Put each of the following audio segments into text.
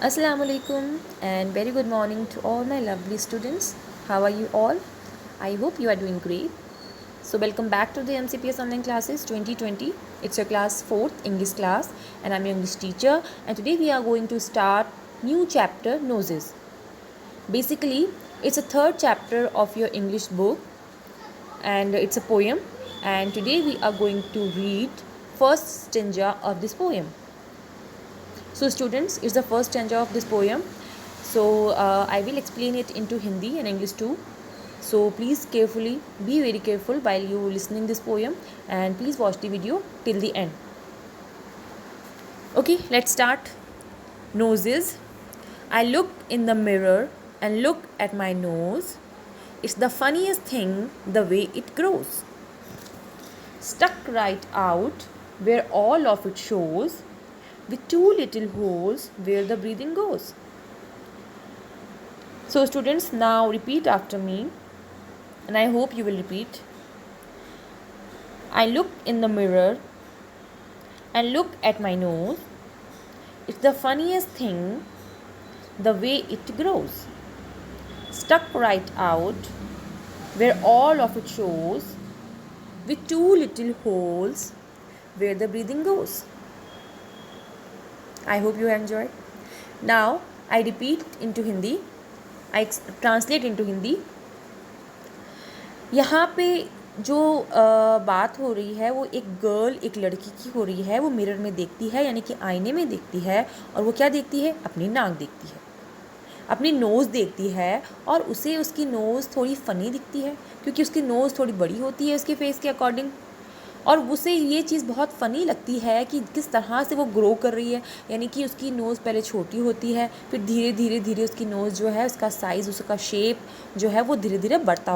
Assalamu alaikum and very good morning to all my lovely students. How are you all? I hope you are doing great. So welcome back to the MCPS online classes 2020. It's your class 4th English class and I'm your English teacher, and today we are going to start new chapter noses. Basically, it's a third chapter of your English book and it's a poem, and today we are going to read first stanza of this poem. So students, it's the first stanza of this poem. So I will explain it into Hindi and English too. So please be very careful while you listening this poem, and please watch the video till the end. Okay, let's start. Noses. I look in the mirror and look at my nose. It's the funniest thing the way it grows. Stuck right out where all of it shows, with two little holes where the breathing goes. So students, now repeat after me, and I hope you will repeat. I look in the mirror and look at my nose. It's the funniest thing the way it grows. Stuck right out where all of it shows, with two little holes where the breathing goes. I hope you enjoyed. Now I repeat into Hindi. I translate into Hindi. यहाँ पे जो बात हो रही है वो एक girl, एक लड़की की हो रही है. वो मिरर में देखती है, यानी कि आईने में देखती है, और वो क्या देखती है? अपनी नाक देखती है, अपनी नोज़ देखती है, और उसे उसकी नोज़ थोड़ी फ़नी दिखती है क्योंकि उसकी नोज़ थोड़ी बड़ी होती है उसके फेस के अकॉर्डिंग, और उसे ये चीज़ बहुत फ़नी लगती है कि किस तरह से वो ग्रो कर रही है. यानी कि उसकी नोज़ पहले छोटी होती है, फिर धीरे धीरे उसकी नोज़ जो है, उसका साइज़, उसका शेप जो है वो धीरे धीरे बढ़ रहा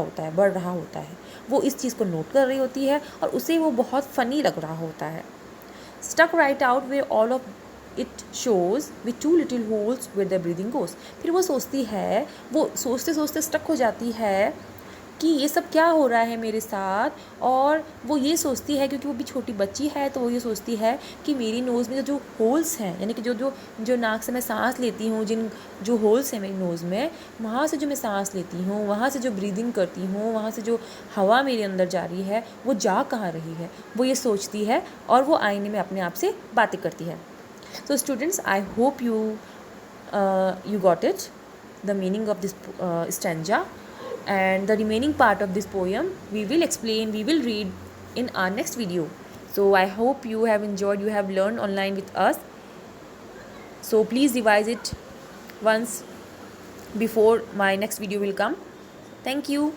होता है. वो इस चीज़ को नोट कर रही होती है और उसे वो बहुत फ़नी लग रहा होता है. Stuck right out way all of it shows with two little holes with the breathing goes. फिर वो सोचती है, वो सोचते सोचते स्टक हो जाती है कि ये सब क्या हो रहा है मेरे साथ. और वो ये सोचती है, क्योंकि वो भी छोटी बच्ची है, तो वो ये सोचती है कि मेरी नोज़ में जो होल्स हैं, यानी कि जो नाक से मैं सांस लेती हूँ, जो होल्स हैं मेरी नोज़ में, वहाँ से जो मैं सांस लेती हूँ, वहाँ से जो ब्रीदिंग करती हूँ, वहाँ से जो हवा मेरे अंदर जा रही है, वो जा कहाँ रही है, वो ये सोचती है, और वो आईने में अपने आप से बातें करती है. So students, I hope you got it, the meaning of this stanza, and the remaining part of this poem we will read in our next video. So I hope you have enjoyed, you have learned online with us. So please revise it once before my next video will come. Thank you.